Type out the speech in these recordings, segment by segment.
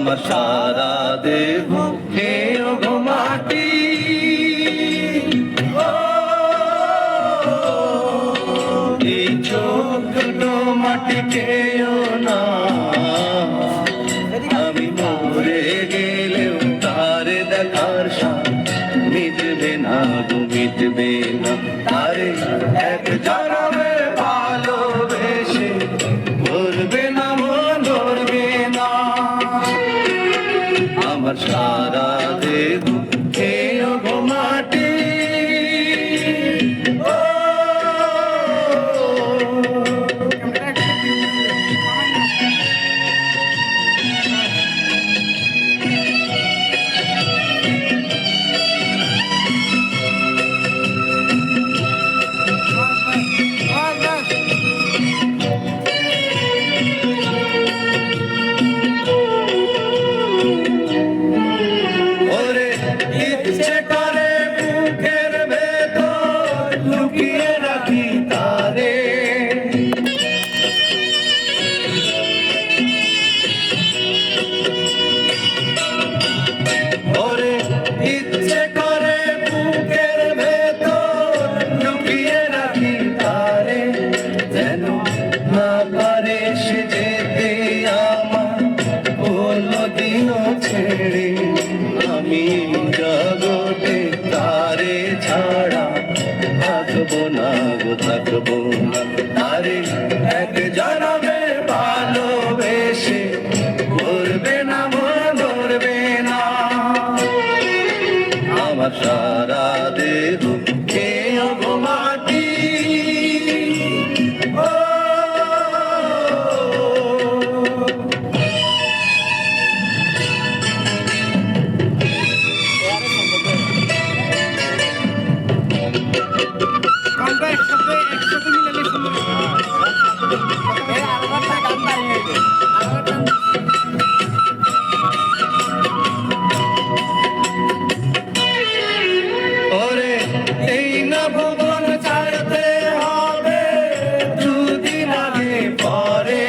আমার সারা দেহ খেয়ে গো মাটি, এই ছোট মাটি খেয়েও না, আমি মরে গেলেও তার দেখার স্বাদ মিটবে না গো মিটবে না। তারে এক জনমে ভালোবেসে ধরবে না মন ধরবে না, আমার সারা দেহ খেয়ে গো মাটি। ইচ্ছে করে বুকের ভেতর লুকিয়ে রাখি তারে, ওরে ইচ্ছে করে বুকের ভেতর লুকিয়ে রাখি তারে, যেন না পারে সে যেতে আমার কোনদিনও ছেড়ে। আমি জগতে তারে ছাড়া থাকবো না গো থাকবো না, তারে এক জনমে ভালোবেসে ধরবে না মন ধরবে না, আমার সারা দেহ খেয়ে গো মাটি। ওরে এই না ভুবন ছাড়তে হবে দুদিন আগে পরে,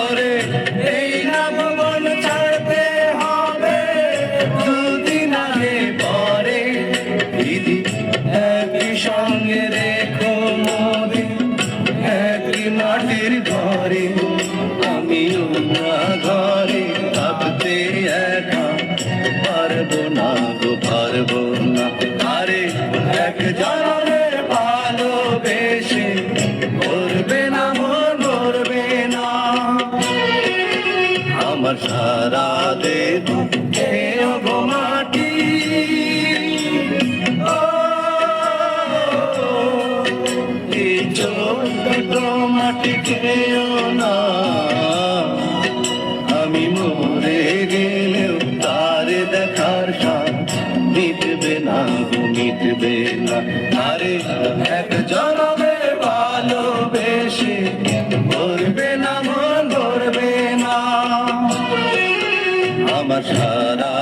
ওরে এই না ভুবন ছাড়তে হবে দুদিন আগে পরে, দিদি একই সঙ্গে রেখো মোরে একই মাটির ঘরে, আমি না ঘরে থাকতে একা পারবো না গো পারবো না, আরে এক জনমে ভালোবেসে ধরবে না মন ধরবে না, আমার সারা দেহ খেয়ে গো মাটি। এই ছোট মাটি খেয়েও না, আমি মরে গেলেও তার দেখার স্বাদ মিটবে না গো মিটবে না, তারে এক জনমে ভালোবেসে ধরবে না মন ধরবে না, আমার সারা